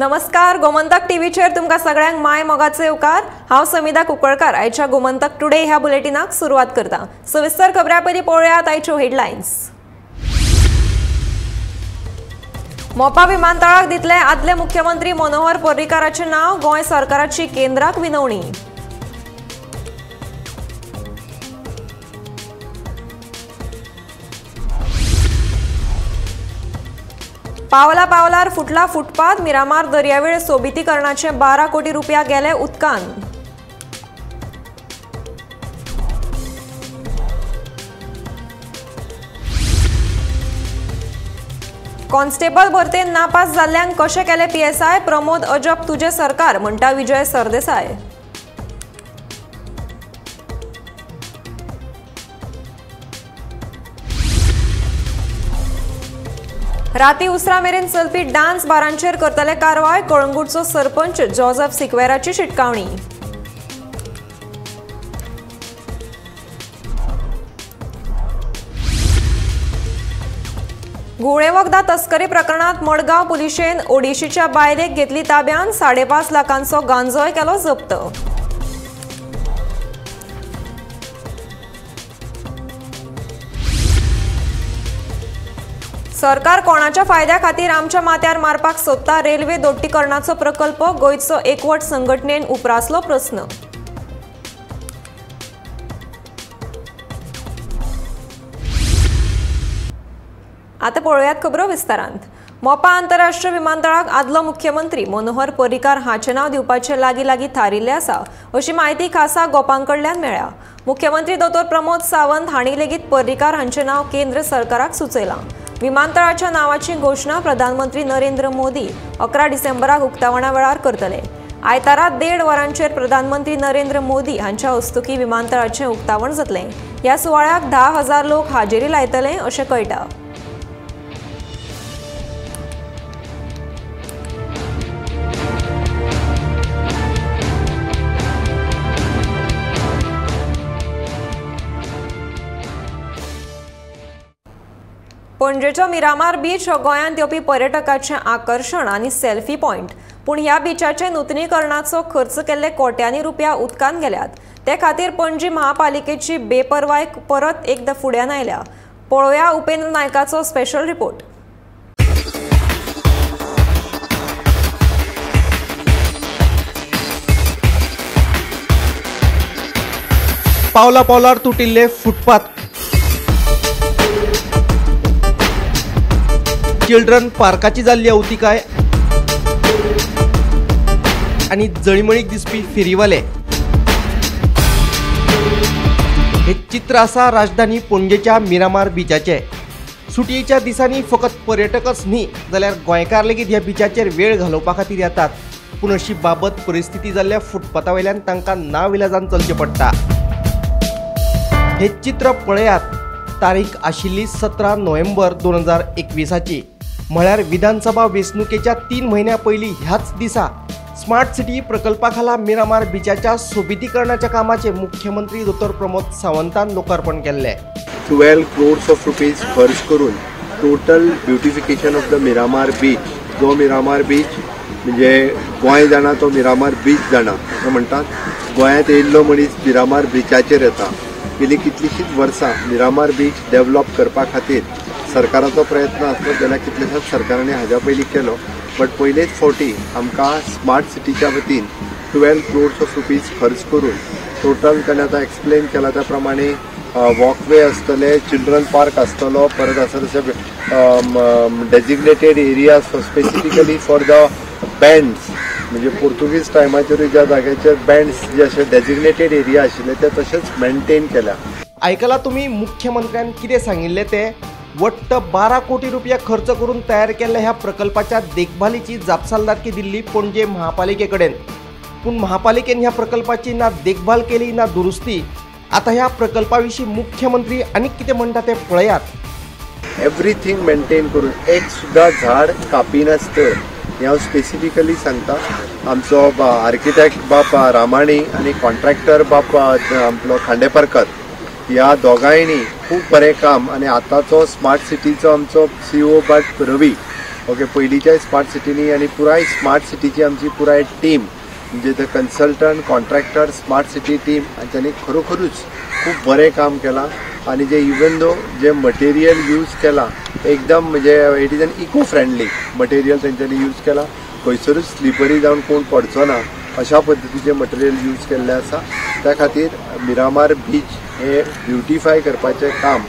नमस्कार, गोमंतक टीव्हीचेर तुमकां सगळ्यांक माय मोगाचे उकार। हांव समिधा कुंकळकार। आयच्या गोमंतक टुडे ह्या बुलेटिनाक सुरवात करता। सविस्तर खबरां पयलीं पळोवयात आयच्यो हेडलायन्स। मोपा विमानतळाक दितले आदले मुख्यमंत्री मनोहर पर्रीकाराचें नाव, गोंय सरकाराची केंद्राक विनवणी। पावला पावलार फुटला फुटपाथ, मिरामार दर्यावेळ सोबितीकरणाचे 12 कोटी रुपया गेले उदकान। कॉन्स्टेबल भरतेन नापास जाल्ल्यांक कशें केले PSI, प्रमोद अजब तुझे सरकार म्हणटा विजय सरदेसाय। राती उसरा मेरेन चलपी डान्स बारांचेर करतले कारवाय, कळंगूटचो सरपंच जोसेफ सिक्वेराची शिटकावणी। गुळे वखदा तस्करी प्रकरणात मडगांव पुलिशेन ओडिशीच्या बायलेक घेतली ताब्यान, 5.5 लाखांचो गांजोय केलो जप्त। सरकार कोणाच्या फायद्या खातीर आमच्या माथ्यार मारपाक सोदता, रेल्वे दोट्टीकरणाचो प्रकल्प गोंयचो एकवट संघटनेन उप्रासलो प्रस्न। आता पळोवयात खबरो विस्तारांत। मोपा आंतरराष्ट्रीय विमानतळाक आदलो मुख्यमंत्री मनोहर पर्रीकार हांचे नाव दिवपाचे लागीं थारिल्ले आसा, अशी माहिती खासा गोपांकडल्यान मेळ्ळ्या। मुख्यमंत्री दोतोर प्रमोद सावंत हांणी लेगीत पर्रीकार हांचे नाव केंद्र सरकाराक सुचयलां। विमानतळाच्या नावाची घोषणा प्रधानमंत्री नरेंद्र मोदी 11 डिसेंबराक उक्तावणा वेळार करतले। आयतारा 1.5 वरांचेर प्रधानमंत्री नरेंद्र मोदी हांच्या हस्तुकी विमानतळाचें उक्तावण जातलें। ह्या सुवाळ्याक 10,000 लोक हाजेरी लायतले अशें कळटा। पणजेचो मिरामार बीच हो गोंयांत येवपी पर्यटकाचें आकर्षण आनी सेल्फी पॉयंट, पूण ह्या बीचाचे नूतनीकरणाचो खर्च केल्ले कोट्यांनी रुपया उदकान गेल्यात। ते खातीर पणजी महापालिकेची बेपरवाय परत एकदा फुड्यान आयल्या। पळोवया उपेंद्र नायकाचो स्पेशल रिपोर्ट। पावला पावलार तुटिल्ले फुटपाथ, चिल्ड्रन पार्काची जाल्ली अवतिकाय आणि जळीमळीक दिसपी फेरीवाले, हे चित्र आसा राजधानी पणजेच्या मिरामार बीचाचे। सुटयेच्या दिसांनी फकत पर्यटकच न्ही जाल्यार गोंयकार लेगीत ह्या बीचाचेर वेळ घालोवपा खातीर येतात, पूण अशी बाबत परिस्थिती जाल्ल्या फुटपाथा वयल्यान तांकां नाविलाजान चलचें पडटा। हे चित्र पळयात। तारीख आशिल्ली 17 नोव्हेंबर 2021 म्हळ्यार विधानसभा वेंचणुकेच्या 3 म्हयन्या पयलीं ह्याच दिसा स्मार्ट सिटी प्रकल्पा खाला मिरामार बीचाच्या सोबितीकरणाच्या कामाचे मुख्यमंत्री दोतोर प्रमोद सावंतान लोकार्पण केल्ले। 12 crores of rupees खर्च करून total beautification of the Miramar beach, जो मिरामार बीच म्हणजे गोंय जाणा तो मिरामार बीच जाणा असं म्हणटात। गोंयांत येयल्लो मनीस मिरामार बीचाचेर येता। गेली कितलीशींच वर्सां मिरामार बीच डेव्हलप करपा खातीर सरकाराचो प्रयत्न आसलो, जाल्यार कितलेशाच सरकारांनी हाज्या पयलीं केलो, बट पयलेच फावटी आमकां स्मार्ट सिटीच्या वतीन 12 crores of rupees खर्च करून टोटल ताणें आतां एक्सप्लेन केला त्या प्रमाणे वॉकवे आसतले, चिल्ड्रन पार्क आसतलो, परत आसा तशें designated areas specifically for the bands, म्हणजे पोर्तुगीज टायमाचेर ज्या जाग्याचेर बँड्स जे अशे डेजिग्नेटेड एरिया आशिल्ले ते तशेंच मेंटेन केल्या। आयकला तुम्ही मुख्यमंत्र्यान कितें सांगिल्लें ते। वट्ट 12 कोटी रुपया खर्च करून तयार केल्ल्या ह्या प्रकल्पाच्या देखभालीची जापसालदारकी दिल्ली पणजे महापालिके कडेन, पूण महापालिकेन ह्या प्रकल्पाची ना देखभाल केली ना दुरुस्ती। आता ह्या प्रकल्पाविषयी मुख्यमंत्री आनी कितें म्हणटा ते पळयात। एवरीथिंग मेंटेन करून एक सुद्धा झाड कापिनासतना हें हांव स्पेसिफिकली सांगता। आमचो आर्किटेक्ट बाप रामाणी आनी कॉन्ट्रॅक्टर बाप आपलो खांडेपारकर ह्या दोगांयनी खूब बरें काम, आनी आतांचो स्मार्ट सिटीचो आमचो CEO बाट रवी ओके, पयलींच्या स्मार्ट सिटीनी आनी पुराय स्मार्ट सिटीची आमची पुराय टीम म्हणजे the consultant contractor smart city team हांच्यांनी खरोखरूच खूब बरें काम केलां. आणि जे इवन दो जे मटेरियल यूज केला एकदम म्हणजे it is an eco friendly material तेंच्यांनी यूज केला. खंयसरूच स्लिपरी जावन कोण पडचो ना अशा पद्दतीचे मटेरियल यूज केल्ले आसा. त्या खातीर मिरामार बीच हे ब्युटिफाय करपाचें काम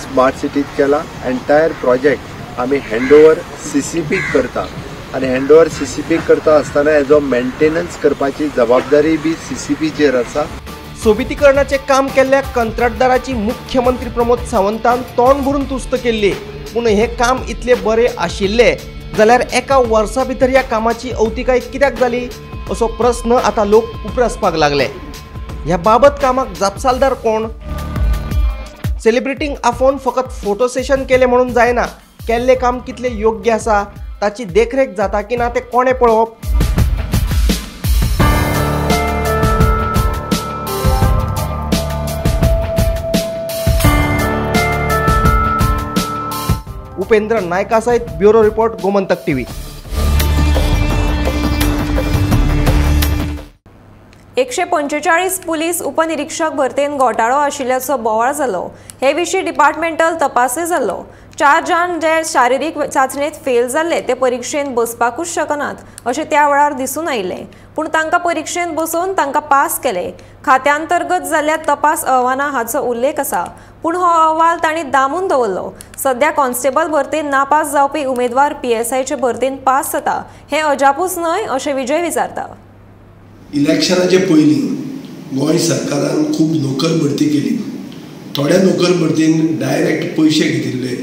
स्मार्ट सिटीत केला. एंटायर प्रोजेक्ट आमी हँडओवर CCPक करता आणि हँडओवर CCPक करता आसतना हेजो मेंटेनन्स करपाची जबाबदारी बी CCPचेर आसा. सोबितीकरणाचे काम केल्ल्या कंत्राटदाराची मुख्यमंत्री प्रमोद सावंतान तोंड भरून तुस्त केल्ली. पूण हे काम इतले बरे आशिल्ले जाल्यार एका वर्सा भितर ह्या कामाची अवतिकाय कित्याक जाली असो प्रस्न आता लोक उपरासपाक लागले. ह्या बाबत कामाक जापसालदार कोण? सेलिब्रिटींक आफोवन फकत फोटो सेशन केले म्हणून जायना. केल्ले काम कितले योग्य आसा ताची देखरेख जाता की ना ते कोणे पळोवप? उपेंद्र नायका सहित bureau report Gomantak TV. 145 police उपनिरीक्षक भरतेन घोटाळो आशिल्ल्याचो बोवाळ जालो. हे विशीं डिपार्टमेंटल तपासय जाल्लो. 4 जाण जे शारिरीक चाचणेत फेल जाल्ले ते परीक्षेन बसपाकूच शकनात अशें त्या वेळार दिसून आयिल्लें. पूण तांकां परीक्षेन बसोवन तांकां पास केले. खात्यांतर्गत जाल्ल्या तपास अहवाला हाचो उल्लेख आसा. पूण हो अहवाल तांणी दामून दवरलो. सध्या कॉन्स्टेबल भरतेन नापास जावपी उमेदवार PSIचे भरतेन पास जाता हें अजापूच न्हय अशें विजय विचारता. इलेक्शनाचे पयलीं गोंय सरकारान खूब नोकर भरती केली. थोड्या नोकर भरतीन डायरेक्ट पयशे घेतिल्ले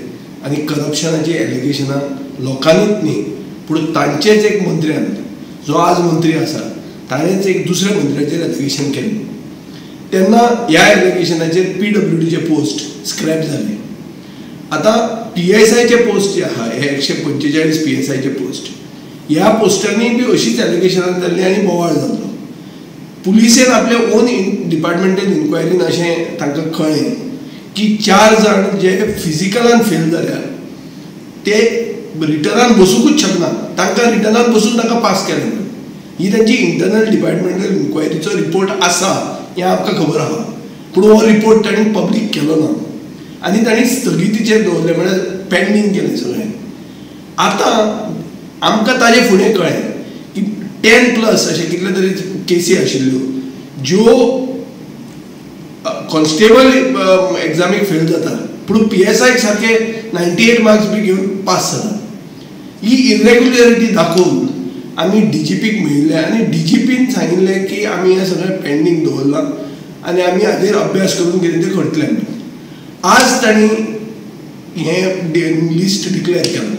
आनी करप्शनाची एलिगेशनां लोकांनीच न्ही पूण तांचेच एक मंत्र्यान जो आज मंत्री आसा ताणेंच एक दुसऱ्या मंत्र्याचेर एलिगेशन केल्लें. तेन्ना ह्या एलिगेशनाचेर PWDचे पोस्ट स्क्रॅप जाले. आतां PSIचे पोस्ट जे आहा हे 145 PSIचे पोस्ट ह्या पोस्टांनी बी अशीच एलिगेशनां जाल्ली आनी बोवाळ जाल्लो. पुलिसेन आपल्या ओन डिपार्टमेंटल इन्क्वायरीन अशें तांकां कळ्ळें की 4 जाण जे फिजिकलान फेल जाल्यार ते रिटर्नान बसूंकूच शकना. तांकां रिटर्नान बसून तांकां पास केलें. ही तांची इंटरनल डिपार्टमेंटल इन्क्वायरीचो रिपोर्ट आसा हें आमकां खबर आहा. पूण हो रिपोर्ट तांणी पब्लीक केलो ना आनी तांणी स्थगितीचेर दवरलें म्हळ्यार पेंडींग केलें सगळें. आतां आमकां ताजे फुडें कळ्ळें की 10+ अशें कितले तरी केसी आशिल्ल्यो ज्यो कॉन्स्टेबल एग्जामीक फेल जाता पूण PSI सारके 98 मार्क्स बी घेवन पास जाता. ही इरेग्युलरिटी दाखोवन आमी DGPक मेळिल्ले आनी DGPन सांगिल्लें की आमी हें सगळें पेंडींग दवरलां आनी आमी हाजेर अभ्यास करून कितें तें करतले. आज तांणी हें लिस्ट डिक्लेअर केलां.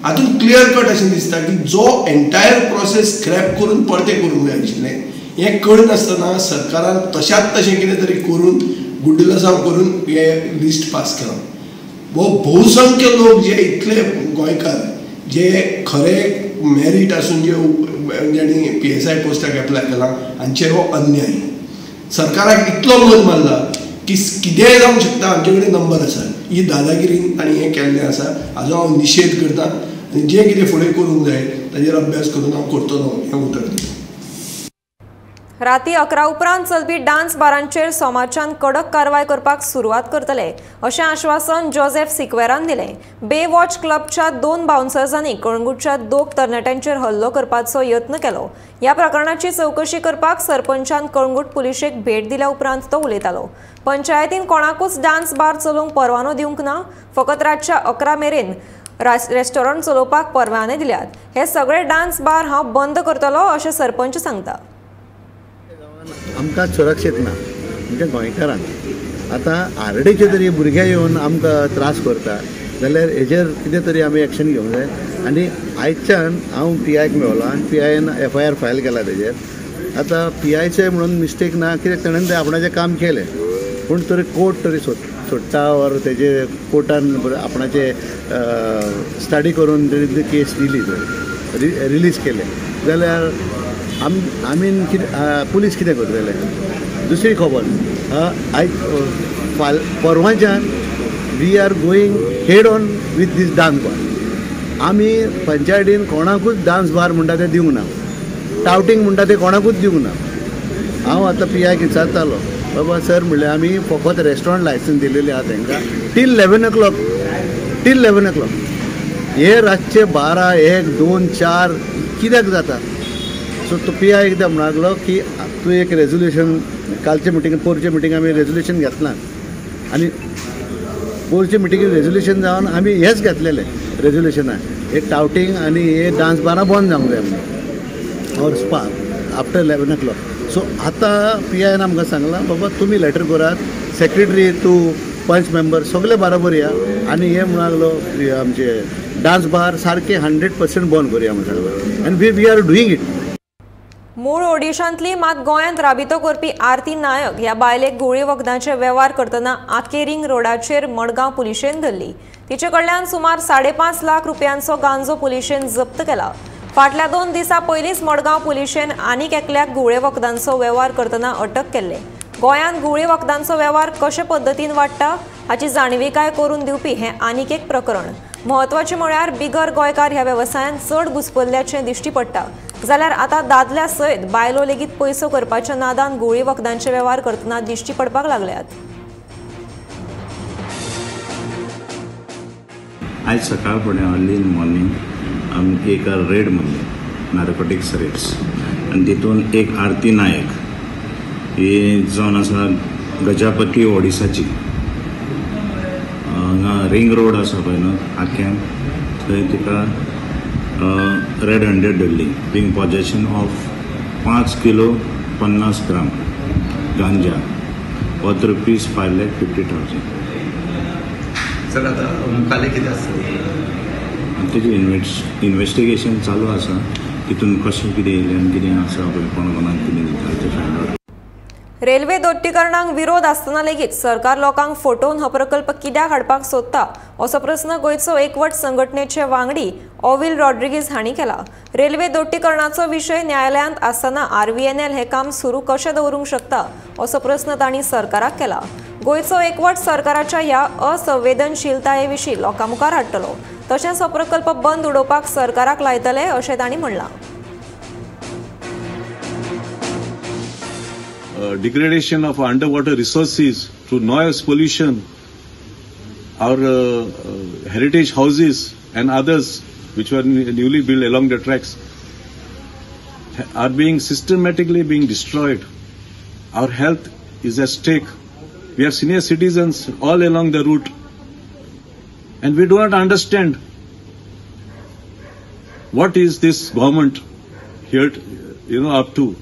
हातूंत क्लियर कट अशें दिसता की जो एंटायर प्रोसेस स्क्रॅप करून परतें करूंक जाय आशिल्लें हें कळनासतना सरकारान तशाच तशें कितें तरी करून गुड्डलसांव करून हें लिस्ट पास केलां. वो बहुसंख्य लोक जे इतले गोंयकार जे खरे मेरीट आसून जेणी PSI पोस्टाक एप्लाय केला हांचेर हो अन्याय. सरकाराक इतलो मत मारला की कितेंय जावंक शकता आमचे कडेन नंबर आसा. ही दादागिरीन तांणी हें केल्लें आसा हाजो हांव निशेध करतां आनी जें कितें फुडें करूंक जाय ताजेर अभ्यास करून हांव करतलो हें उतर दितां. राती 11 उपरांत चलपी डान्स बारांचेर सोमारच्यान कडक कारवाय करपाक सुरवात करतले अशें आश्वासन जोसेफ सिक्वेरान दिलें. बे वॉच क्लबच्या 2 बाउन्सर्सांनी कळंगूटच्या 2 तरणाट्यांचेर हल्लो करपाचो यत्न केलो. ह्या प्रकरणाची चवकशी करपाक सरपंचान कळंगूट पुलिशेक भेट दिल्या उपरांत तो उलयतालो. पंचायतीन कोणाकूच डान्स बार चलोवंक परवानो दिवंक ना. फकत रातच्या 11 मेरेन रेस्टॉरंट चलोवपाक परवाने दिल्यात. हे सगळे डान्स बार हांव बंद करतलो अशें सरपंच सांगता. आमकां सुरक्षीत ना म्हणजे गोंयकारांक. आतां आरडेचे तरी भुरगे येवन आमकां त्रास करता जाल्यार हेजेर कितें तरी आमी एक्शन घेवंक जाय. आनी आयच्यान हांव PIक मेळ्ळो आनी PIन FIR फायल केला तेजेर. आतां PIचें म्हणून मिस्टेक ना कित्याक ताणें तें आपणाचें काम केलें पूण तरी कोर्ट तरी सोडटा ऑर तेजे कोर्टान आपणाचे स्टडी करून तेणी केस दिली तर रिलीज केलें जाल्यार आमीन कितें पुलीस कितें करतले. दुसरी खबर आयज परवांच्यान we are going head on with this dance bar. आमी पंचायतीन कोणाकूच डान्स बार म्हणटा ते दिवंक ना, टावटींग म्हणटा ते कोणाकूच दिवंक ना. हांव आतां PIक विचारतालो, बाबा सर म्हणलें आमी फकत रेस्टॉरंट लायसन्स दिलेली आहा तांकां टील 11 o'clock. हे रातचे 12, 1, 2, 4 कित्याक जाता? सो तो PI एकदां म्हणलो की तूं एक रेजोल्युशन कालचे मिटींग पोरचे मिटींग आमी रेजोल्युशन घेतलां आनी पोरचे मिटींगेन रेजोल्युशन जावन आमी हेच घेतलेलें रेजोल्युशनाक एक टावटींग आनी हे डान्स बारां बंद जावंक जाय म्हणून और स्पा आफ्टर 11 o'clock. सो आतां PIन आमकां सांगलां बाबा तुमी लेटर करात, सेक्रेटरी तूं पंच मेंबर सगळे बरोबर या आनी हे म्हणून लागलो आमचे डान्स बार सारके 100% बंद करुया म्हणून सांगलो आनी वी आर डुईंग इट. मूळ ओडिशांतली मात गोंयांत राबितो करपी आरती नायक ह्या बायलेक गुळी वखदांचे वेव्हार करतना आकेरिंग रोडाचेर मडगांव पुलिशेन धरली. तिचे कडल्यान सुमार 5.5 लाख रुपयांचो गांजो पुलिशेन जप्त केला. फाटल्या 2 दिसां पयलींच मडगांव पुलिशेन आनीक एकल्याक गुळे वखदांचो वेव्हार करतना अटक केल्ले. गोंयांत गुळी वखदांचो वेव्हार कशे पद्दतीन वाडटा हाची जाणविकाय करून दिवपी हें आनीक एक प्रकरण. म्हत्वाचें म्हळ्यार बिगर गोंयकार ह्या वेवसायांत चड घुस्पल्ल्याचें दिश्टी पडटा. जाल्यार आतां दादल्या सयत बायलो लेगीत पयसो करपाच्या नादान गुळी वखदांचे वेव्हार करतना दिश्टी पडपाक लागल्यात. आज सकाळ फुडें अर्ली इन मॉर्निंग आमी एक रेड मारले नार्कोटिक्स रेड्स आनी तितून एक आरती नायक ही जावन आसा गजापती ओडिसाची. हांगा रिंग रोड आसा पळय न्हू आख्यान थंय तिका रेड हँडेड धरली बींग पॉजेशन ऑफ 5 किलो 50 ग्राम गांजा वर्थ ₹5,50,000. सर आता मुखाले कितें आसता तेजी इन्वेस्टिगेशन चालू आसा. तितून कशें कितें येयलें आनी कितें आसा पळय कोण कोणाक कितें दिता तें फायंड आउट. रेल्वे दोट्टीकरणाक विरोध आसतना लेगीत सरकार लोकांक फटोवन हो प्रकल्प कित्याक हाडपाक सोदता असो प्रस्न गोंयचो एकवट संघटनेचे वांगडी ओविल रॉड्रिगीज हांणी केला. रेल्वे दोट्टीकरणाचो विशय न्यायालयांत आसतना RVNL हे काम सुरू कशें दवरूंक शकता असो प्रस्न तांणी सरकाराक केला. गोंयचो एकवट सरकाराच्या ह्या असंवेदनशीलताये विशीं लोकां मुखार हाडटलो. तशेंच हो प्रकल्प बंद उडोवपाक सरकाराक लायतले अशें तांणी म्हणलां. Degradation of underwater resources through noise pollution, our heritage houses and others which were newly built along the tracks are being systematically being destroyed. Our health is at stake. We have senior citizens all along the route and we do not understand what is this government here up to.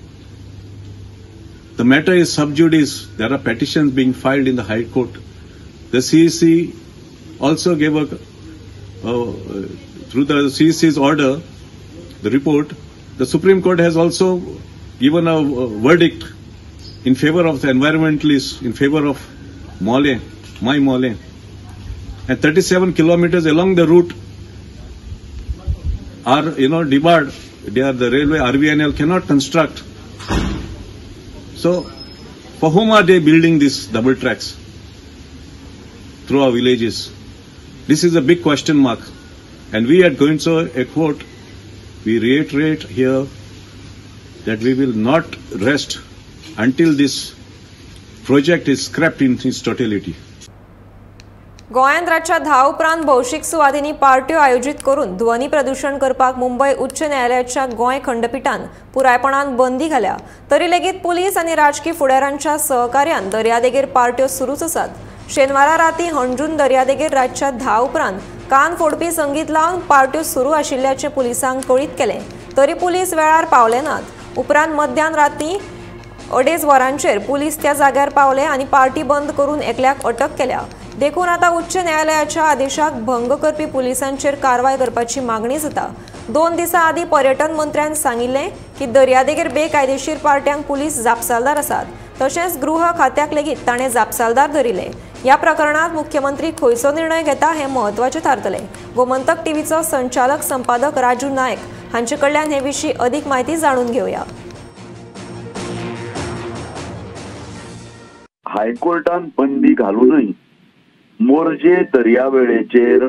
The matter is sub judice. There are petitions being filed in the High Court. The CEC also gave through the CEC's order, the report, the Supreme Court has also given a verdict in favor of the environmentalists, in favor of Mole, my Mole. And 37 kilometers along the route are, debarred. The railway RVNL cannot construct. So, for whom are they building these double tracks through our villages? This is a big question mark. And we at Goinso Ekvot, we reiterate here that we will not rest until this project is scrapped in its totality. गोंयांत रातच्या 10 उपरांत भौशीक सुवातींनी पार्ट्यो आयोजीत करून ध्वनी प्रदूषण करपाक मुंबय उच्च न्यायालयाच्या गोंय खंडपीठान पुरायपणान बंदी घाल्या. तरी लेगीत पुलीस आनी राजकीय फुडाऱ्यांच्या सहकार्यान दर्यादेगेर पार्ट्यो सुरूच आसात. शेनवारा राती हणजून दर्यादेगेर रातच्या 10 उपरांत कान फोडपी संगीत लावन पार्ट्यो सुरू आशिल्ल्याचे पुलिसांक कळीत केलें. तरी पुलीस वेळार पावले नात. उपरांत मध्यान राती 2.5 वरांचेर पुलीस त्या जाग्यार पावले आनी पार्टी बंद करून एकल्याक अटक केल्या. देखून आता उच्च न्यायालयाच्या आदेशाक भंग करपी पुलिसांचेर कारवाय करपाची मागणी जाता. 2 दिसां आदी पर्यटन मंत्र्यान सांगिल्लें की दर्यादेगेर बेकायदेशीर पार्ट्यांक पुलीस जापसालदार आसात. तशेंच गृह खात्याक लेगीत ताणें जापसालदार धरिल्ले. ह्या प्रकरणात मुख्यमंत्री खंयचो निर्णय घेता हें म्हत्वाचें थारतलें. गोमंतक टीव्हीचो संचालक संपादक राजू नायक हांचे कडल्यान हे विशीं अदीक म्हायती जाणून घेवया. हायकोर्टान बंदी घालूनय मोरजे दर्यावेळेचेर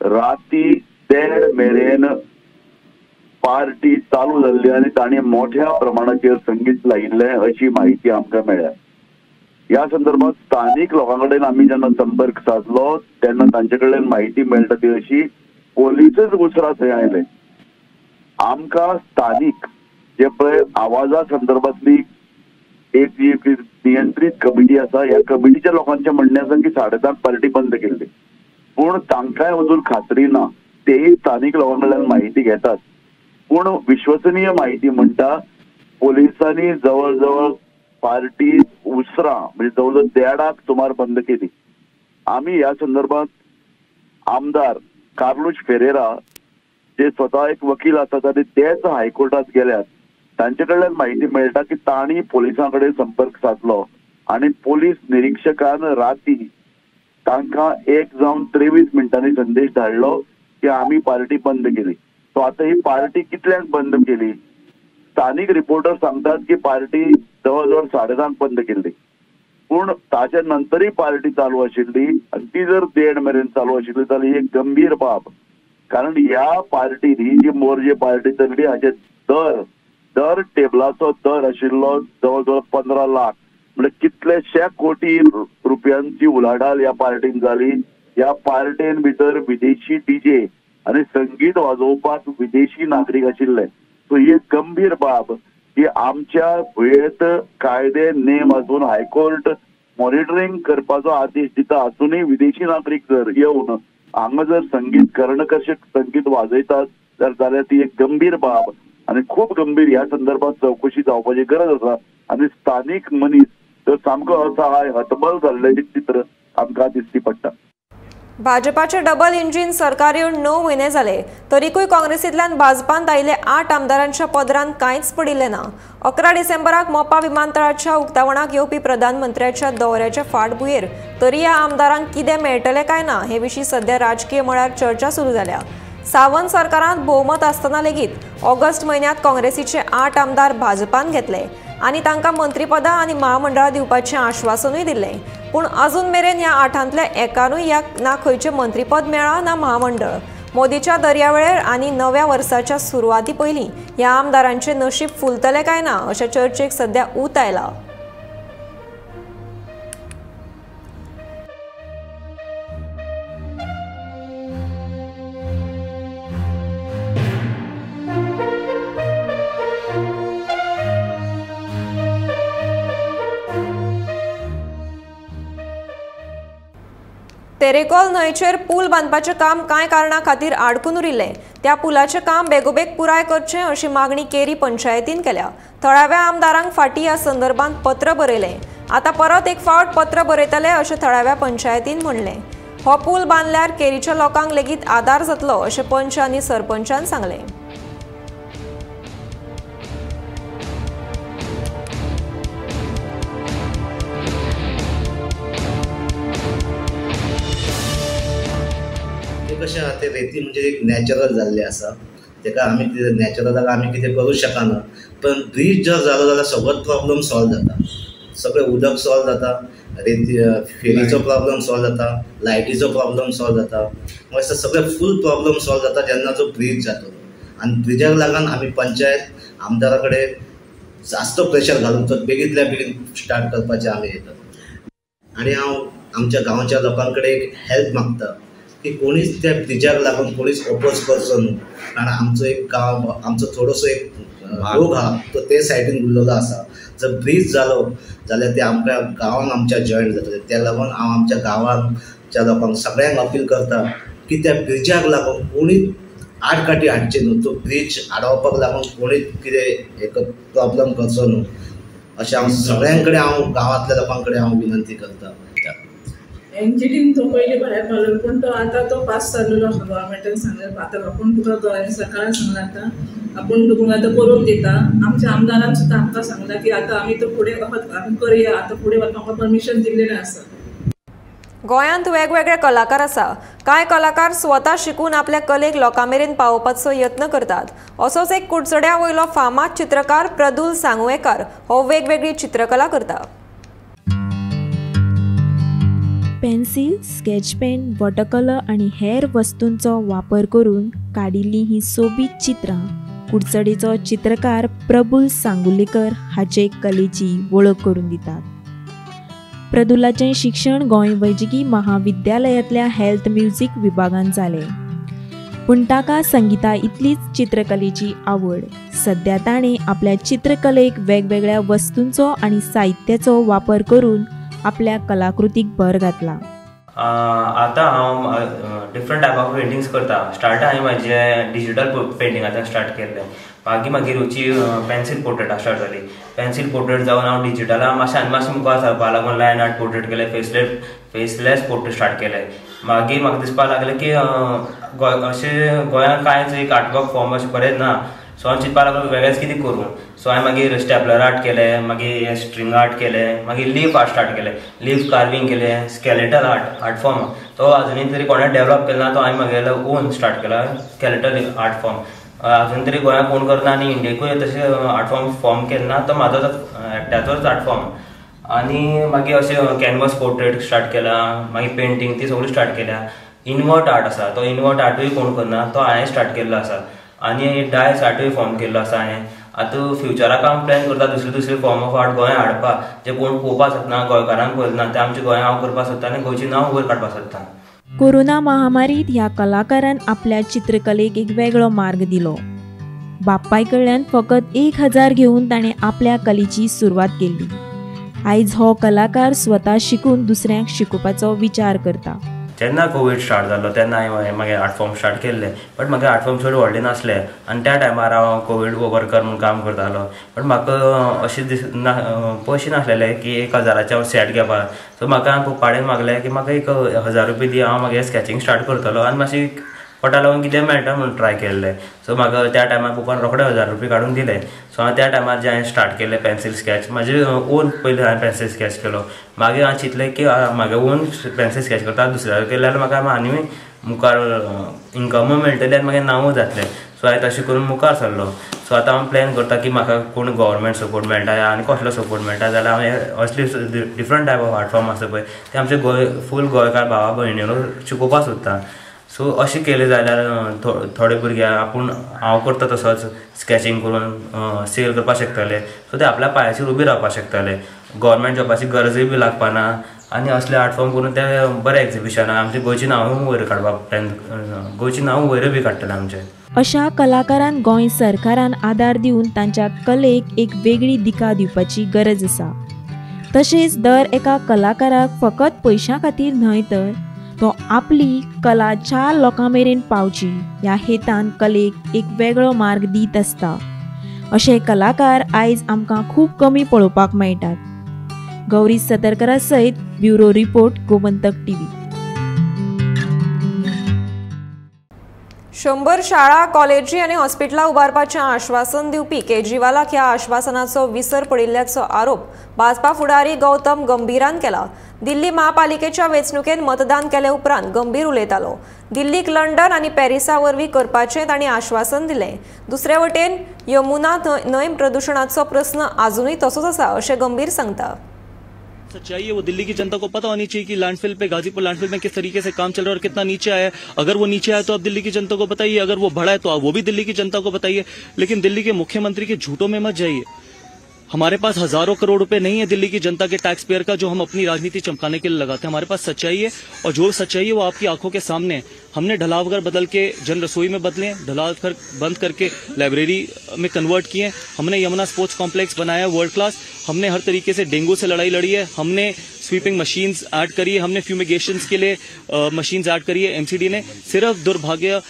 राती देड मेरेन पार्टी चालू जाल्ली आनी तांणी मोठ्या प्रमाणाचेर संगीत लायिल्लें अशी माहिती आमकां मेळ्ळ्या. ह्या संदर्भात स्थानिक लोकांकडेन आमी जेन्ना संपर्क साधलो तेन्ना तांचे कडल्यान माहिती मेळटा ती अशी, पोलीसच उसरां थंय आयले. आमकां स्थानिक जे पळय आवाजा संदर्भातली एक नियंत्रित कमिटी आसा, ह्या कमिटीच्या लोकांचें म्हणणें आसा की 10:30 पार्टी बंद केल्ली, पूण तांकांय अजून खात्री ना. तेही स्थानिक लोकांकडल्यान माहिती घेतात, पूण विश्वसनीय माहिती म्हणटा पोलिसांनी जवळ जवळ पार्टी उसरां म्हणजे जवळ जवळ 1:30 सुमार बंद केली. आमी ह्या संदर्भात आमदार कार्लोस फेरेरा जे स्वतः एक वकील आसात आनी तेच हायकोर्टात गेल्यात, तांचे कडल्यान माहिती मेळटा की तांणी पोलिसां कडेन संपर्क साधलो आनी पोलीस निरीक्षकान राती तांकां 1:23 संदेश धाडलो की आमी पार्टी बंद केली. सो आता ही पार्टी कितल्यांक बंद केली? स्थानिक रिपोर्टर सांगतात की पार्टी जवळ जवळ 10:30 बंद केल्ली, पूण ताच्या नंतरही पार्टी चालू आशिल्ली आनी ती जर देड मेरेन चालू आशिल्ली जाल्यार ही एक गंभीर बाब. कारण ह्या पार्टीन ही जी मोर्जे पार्टी चल्ली हाचे दर टेबलाचो दर आशिल्लो जवळ जवळ 15 लाख, म्हणजे कितलेशे कोटी रुपयांची उलाढाल ह्या पार्टीन जाली. ह्या पार्टीन भितर विदेशी डीजे आनी संगीत वाजोवपाक विदेशी नागरीक आशिल्ले. सो ही एक गंभीर बाब की आमच्या वेळेत कायदे नेम आसून हायकोर्ट मॉनिटरिंग करपाचो आदेश दिता आसूनय विदेशी नागरीक जर येवन हांगा जर संगीत कर्णकर्षक संगीत वाजयतात जाल्यार ती एक गंभीर बाब आनी खूब गंभीर. ह्या संदर्भात चौकशी जावपाची गरज आसा आनी स्थानिक मनीस तर सामको असहाय हतबल जाल्ल्याचें चित्र आमकां दिसती पडटा. भाजपाचे डबल इंजिन सरकार येवन 9 महिने जाले तरीकूय काँग्रेसींतल्यान भाजपांत आयिल्ले 8 आमदारांच्या पदरांत कांयच पडिल्लें ना. 11 डिसेंबराक मोपा विमानतळाच्या उक्तावणाक येवपी प्रधानमंत्र्याच्या दौऱ्याच्या फाटभुंयेर तरी ह्या आमदारांक कितें मेळटलें काय ना हे विशीं सध्या राजकीय मळार चर्चा सुरू जाल्या. सावंत सरकारांत भोवमत आसतना लेगीत ऑगस्ट म्हयन्यांत काँग्रेसीचे 8 आमदार भाजपान घेतले आनी तांकां मंत्रीपदां आनी महामंडळां दिवपाचें आश्वासनूय दिल्लें. पूण अजून मेरेन ह्या 8 एकानूय ना खंयचें मंत्रीपद मेळ्ळां ना महामंडळ. मोदीच्या दर्यावेळेर आनी नव्या वर्साच्या सुरवाती पयलीं ह्या आमदारांचें नशीब फुलतलें काय ना अशा चर्चेक सध्या ऊत आयला. तेरेखोल न्हंयचेर पूल बांदपाचें काम कांय कारणां खातीर आडकून उरिल्लें. त्या पुलाचें काम बेगोबेग पुराय करचें अशी मागणी केरी पंचायतीन केल्या. थळाव्या आमदारांक फाटीं ह्या संदर्भात पत्र बरयलें. आतां परत एक फावट पत्र बरयतले अशें थळाव्या पंचायतीन म्हणलें. हो पूल बांदल्यार केरीच्या लोकांक लेगीत आदार जातलो अशें पंच आनी सरपंचान सांगलें. कशें आसा ते रेती म्हणजे एक नॅचरल जाल्लें आसा, तेका आमी नॅचरलाक आमी कितें करूं शकना. पण ब्रीज जर जालो जाल्यार सगळो प्रॉब्लम सॉल्व जाता. सगळें उदक सॉल्व जाता, रेती फेरीचो प्रॉब्लम सॉल्व जाता, लायटीचो प्रॉब्लम सॉल्व जाता, अशें सगळें फूल प्रॉब्लम सॉल्व जाता जेन्ना जो ब्रीज जातो. आनी ब्रिजाक लागून आमी पंचायत आमदारा कडेन जास्त प्रेशर घालून तो बेगींतल्या बेगीन स्टार्ट करपाचें आमी येतात. आनी हांव आमच्या गांवच्या लोकां कडेन एक हेल्प मागता की कोणीच त्या ब्रिजाक लागून कोणीच ओपोज करचो न्हू. कारण आमचो एक गांव, आमचो थोडोसो एक लोक आहा तो ते सायडीन उरलेलो आसा. जर ब्रीज जालो जाल्यार ते आमच्या गांवांक आमच्या जॉयन जातले. त्या लागून हांव आमच्या गांवांच्या लोकांक सगळ्यांक अपील करता की त्या ब्रिजाक लागून कोणीच आडकाठी हाडचे न्हू. तो ब्रीज आडोवपाक लागून कोणीच कितें एक प्रॉब्लम करचो न्हू अशें हांव सगळ्यां कडेन हांव गांवांतल्या लोकां कडेन हांव विनंती करता. एनजीटीन तो पयलीं भायर घालून पूण तो आतां तो पास जाल्लो आसा. गव्हर्मेंटान सांगलें आतां आपूण तुका सरकारान सांगलां आतां आपूण तुका आतां करून दिता. आमच्या आमदारान सुद्दां आमकां सांगलां की आतां आमी तो फुडें आमी करया. आतां फुडें म्हाका परमिशन दिल्लेलें आसा. गोंयांत वेगवेगळे कलाकार आसा. कांय कलाकार स्वता शिकून आपल्या कलेक लोकां मेरेन पावोवपाचो यत्न करतात. असोच एक कुडचड्या वयलो फामाद चित्रकार प्रदुल सांगवेकार हो वेगवेगळी चित्रकला करता. Pencil, sketch pen, water colour आणि हेर वस्तूंचो वापर करून काडिल्ली ही सोबीत चित्रां कुडचडेचो चित्रकार प्रफुल्ल सांगुलेकर हाचे कलेची वळख करून दितात. प्रफुल्लाचें शिक्षण गोंय वैजकी महाविद्यालयांतल्या हेल्थ म्युझिक विभागांत जालें. पूण ताका संगीता इतलीच चित्रकलेची आवड. सध्या ताणें आपल्या चित्रकलेक वेगवेगळ्या वस्तूंचो आनी साहित्याचो वापर करून आपल्या कलाकृतीक भर घातला. आतां हांव डिफरंट टायप ऑफ पेंटिंग्स करता. स्टार्ट हांवें म्हाजें डिजिटल पेंटिंगांतल्यान स्टार्ट केल्लें. मागीर म्हाजी रुची पेन्सिल पोर्ट्रेटा स्टार्ट जाली. पेन्सिल पोर्ट्रेट जावन हांव डिजिटलान मातशें मुखार सरपा लागून लायन आर्ट पोर्ट्रेट केलें, फेसलेस पोर्ट्रेट स्टार्ट केलें. मागीर म्हाका दिसपाक लागलें की अशें गोंयांत कांयच एक आर्टवर्क फॉर्म अशें बरें ना. सो हांव चिंतपाक लागलो वेगळेंच कितें करूं. सो हांवें मागीर स्टेपलर आर्ट केलें, मागीर स्ट्रिंग आर्ट केलें, मागीर लीफ आर्ट स्टार्ट केलें, लीफ कार्विंग केलें, स्केलेटल आर्ट फॉर्म तो अजुनूय तरी कोणें डेवलप केलो ना. तो हांवें म्हगेलो ओन स्टार्ट केला स्केलेटल आर्ट फॉर्म. अजून तरी गोंयांत कोण करना आनी इंडियेकूय तशें आर्ट फॉर्म केलो ना. तो म्हाजो एकट्याचोच आर्ट फॉर्म. आनी मागीर अशें कॅनवस पोर्ट्रेट स्टार्ट केला, मागीर पेंटींग ती सगळी स्टार्ट केल्या. इनवर्ट आर्ट आसा तो इनवर्ट आर्टूय कोण करना तो हांवें स्टार्ट केल्लो आसा. आनी डायस आर्टूय फॉर्म केल्लो आसा हांवें. आतां फ्युचराक हांव प्लॅन करता दुसरे फॉर्म ऑफ आर्ट गोंयांत हाडपाक जे कोण पळोवपाक सोदना, गोंयकारांक पळयना ते आमच्या गोंयांत हांव करपाक सोदता आनी गोंयचें नांव वयर काडपाक सोदता. कोरोना महामारीत ह्या कलाकारान आपल्या चित्रकलेक एक वेगळो मार्ग दिलो. बापाय कडल्यान फकत 1000 घेवन ताणें आपल्या कलेची सुरवात केली. आयज हो कलाकार स्वता शिकून दुसऱ्यांक शिकोवपाचो विचार करता. जेन्ना कोवीड स्टार्ट जालो तेन्ना हांवें मागीर आर्ट फॉर्म स्टार्ट केल्ले. बट म्हागे आर्ट फॉर्म चड व्हडले नासले आनी त्या टायमार हांव कोवीड वर्कर म्हूण काम करतालो. बट म्हाका अशें पयशे नासलेले की 1000चे सेट घेवपाक. सो म्हाका पप्पाडेन मागलें की म्हाका 1000 रुपया दी, हांव मागीर स्केचिंग स्टार्ट करतलो आनी मातशी पोटा लागून कितें मेळटा म्हणून ट्राय केल्लें. सो म्हाका त्या टायमार पप्पान रोखडे 1000 रुपया काडून दिले. सो हांवें त्या टायमार जे हांवें स्टार्ट केल्लें पेन्सिल स्केच म्हाजे ओन पयलीं हांवें पेन्सिल स्केच केलो. मागीर हांवें चिंतलें की म्हागे ओन पेन्सिल स्केच करता दुसऱ्याक केलें जाल्यार म्हाका आनीक मुखार इन्कमूय मेळटलें आनी म्हागे नांवूय जातलें. सो हांवें तशें करून मुखार सरलो. सो आतां हांव प्लॅन करता की म्हाका कोण गव्हर्मेंट सपोर्ट मेळटा आनी कसलो सपोर्ट मेळटा जाल्यार हांवें असली different type of art form आसा पळय ते आमचे फूल गोंयकार भावा भयणींनो शिकोवपाक सोदता. सो अशें केलें जाल्यार थोडे भुरगे हांव करता तसोच स्केचिंग करून सेल करपाक शकतले. सो ते आपल्या पांयाचेर उबी रावपाक शकतले. गव्हर्मेंट जॉबाची गरजूय बी लागपाना आनी असले आर्ट फॉर्म करून ते बरे एक्झिबिशनां आमचे गोंयचें नांवूय वयर काडपाक प्लॅन, गोंयचें नांव वयर बी काडटलें आमचें. अशा कलाकारांक गोंय सरकारान आदार दिवन तांच्या कलेक एक वेगळी दिका दिवपाची गरज आसा. तशेंच दर एका कलाकाराक फकत पयशां खातीर न्हय तर तो आपली कला 4 लोकां मेरेन पावची ह्या हेतान कलेक एक वेगळो मार्ग दीत आसता. अशे कलाकार आयज आमकां खूब कमी पळोवपाक मेळटात. गौरी सतरकरा सयत ब्युरो रिपोर्ट गोमंतक टीव्ही. 100 शाळा, कॉलेजी आनी हॉस्पिटलां उबारपाचें आश्वासन दिवपी केजरीवालाक ह्या आश्वासनाचो विसर पडिल्ल्याचो आरोप भाजपा फुडारी गौतम गंभीरान केला. दिल्ली महापालिकेच्या वेंचणुकेत मतदान केले उपरांत गंभीर उलयतालो. दिल्लीक लंडन आनी पॅरिसा वरवीं करपाचें तांणी आश्वासन दिलें. दुसरे वटेन यमुना न्हंय प्रदूषणाचो प्रस्न अजूनय तसोच आसा अशें गंभीर सांगता. सच्चाई है वो दिल्ली की जनता को पता होनी चाहिए कि लैंडफिल पे, गाजीपुर लैंडफिल में किस तरीके से काम चल रहा है और कितना नीचे आया है. अगर वो नीचे आया तो आप दिल्ली की जनता को बताइए, अगर वो बढ़ा है तो आप वो भी दिल्ली की जनता को बताइए. लेकिन दिल्ली के मुख्यमंत्री के झूठों में मत जाइए. हमारे पास हजारों करोड़ रुपए नहीं है दिल्ली की जनता के टैक्स पेयर का जो हम अपनी राजनीति चमकाने के लिए लगाते हैं. हमारे पास सच्चाई है और जो सच्चाई है वो आपकी आंखों के सामने है. हमने ढलावघर बदल के जन रसोई में बदले, ढलावघर बंद करके लाइब्रेरी में कन्वर्ट किए. हमने यमुना स्पोर्ट्स कॉम्प्लेक्स बनाया वर्ल्ड क्लास. हमने हर तरीके से डेंगू से लड़ाई लड़ी है. हमने स्वीपिंग मशीन्स ऐड करी है. हमने फ्यूमिगेशंस के लिए मशीन्स ऐड करी है. एमसीडी ने सिर्फ दुर्भाग्य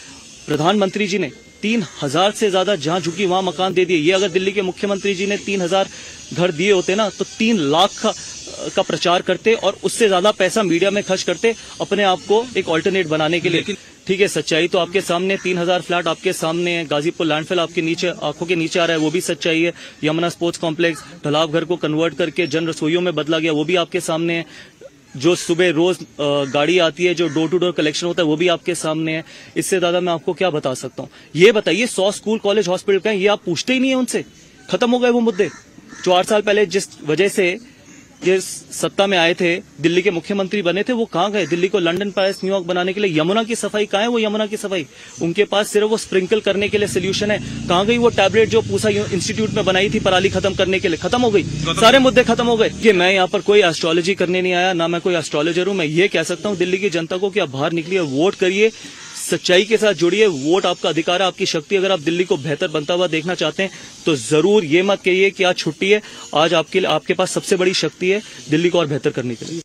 प्रधानमंत्री जी ने 3000 से ज्यादा जहां झुकी वहां मकान दे दिए. ये अगर दिल्ली के मुख्यमंत्री जी ने 3000 घर दिए होते ना तो 3 लाख का प्रचार करते और उससे ज्यादा पैसा मीडिया में खर्च करते अपने आप को एक ऑल्टरनेट बनाने के लिए. ठीक है, सच्चाई तो आपके सामने, 3000 फ्लैट आपके सामने है. गाजीपुर लैंडफिल आपके नीचे, आंखों के नीचे आ रहा है, वो भी सच्चाई है. यमुना स्पोर्ट्स कॉम्प्लेक्स ढलावघर को कन्वर्ट करके जन रसोइयों में बदला गया, वो भी आपके सामने है. जो सुबह रोज गाड़ी आती है, जो डोर टू डोर कलेक्शन होता है, वो भी आपके सामने है. इससे ज्यादा मैं आपको क्या बता सकता हूँ. ये बताइए 100 स्कूल कॉलेज हॉस्पिटल का है, ये आप पूछते ही नहीं है उनसे. खत्म हो गए वो मुद्दे जो 8 साल पहले जिस वजह से ये सत्ता में आए थे, दिल्ली के मुख्यमंत्री बने थे, वो कहाँ गए? दिल्ली को लंदन, पेरिस, न्यूयॉर्क बनाने के लिए यमुना की सफाई कहाँ है? वो यमुना की सफाई उनके पास सिर्फ वो स्प्रिंकल करने के लिए सोल्यूशन है। कहाँ गई वो टैबलेट जो पूसा इंस्टीट्यूट में बनाई थी पराली खत्म करने के लिए? खत्म हो गई, सारे मुद्दे खत्म हो गए। ये मैं यहाँ पर कोई एस्ट्रोलॉजी करने नहीं आया, ना मैं कोई एस्ट्रोलॉजर हूँ। मैं ये कह सकता हूँ दिल्ली की जनता को कि आप बाहर निकलिए, वोट करिए, सच्चाई के साथ जुड़िए। वोट आपका अधिकार है, आपकी शक्ति। अगर आप दिल्ली को बेहतर बनता हुआ देखना चाहते हैं तो जरूर ये मत कहिए कि आज छुट्टी है। आज आपके पास सबसे बड़ी शक्ति है दिल्ली को और बेहतर करने के लिए।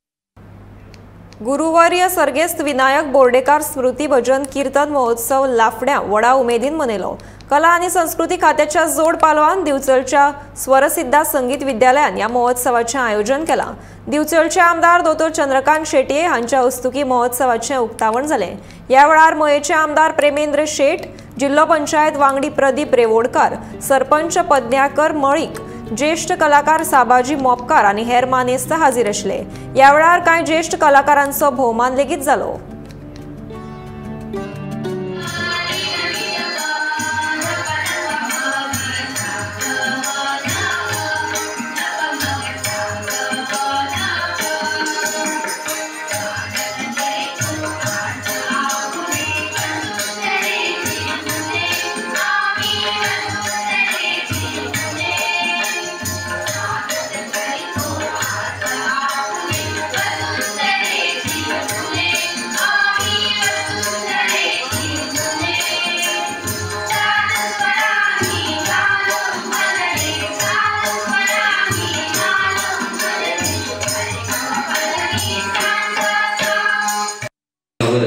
गुरुवारी सर्गेस्त विनायक बोर्डेकार स्मृती भजन कीर्तन महोत्सव लाफड्या व्हडा उमेदीन मनयलो। कला आणि संस्कृती खात्याच्या जोड पालवान दिवचलच्या स्वरसिद्धा संगीत विद्यालयान या महोत्सवाचे आयोजन केला। दिवचलचे आमदार दोतोर चंद्रकांत शेटये हांच्या हस्तुकी महोत्सवाचे उक्तावण जाले। या वेळार मोयेचे आमदार प्रेमेंद्र शेट, जिल्हा पंचायत वांगडी प्रदीप रेवोडकर, सरपंच पद्माकर मळीक, ज्येष्ठ कलाकार साबाजी मोपकार आणि हेर मानेस्त हाजीर आशिल्ले। या वेळार कांय ज्येष्ठ कलाकारांचो भोवमान लेगीत जालो।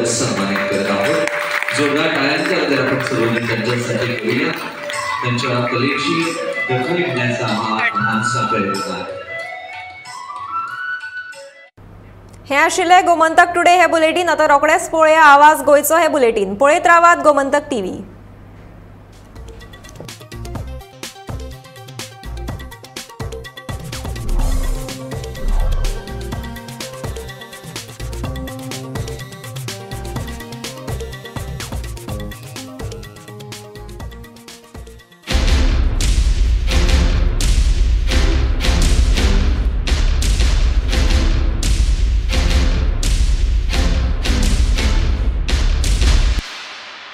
सन्मानित करत आहोत। जोरदार टाळ्यांचा आदर आपण सर्वांनी त्यांच्यासाठी करूया। त्यांच्या कलेची दखल घेण्याचा हा लहानसा प्रयत्न आहे। हे आशिल्ले गोमंतक टुडे हे बुलेटिन। आता रोखडेच पळोवया आवाज गोयचो हे बुलेटिन। पळयत रावात गोमंतक टीव्ही।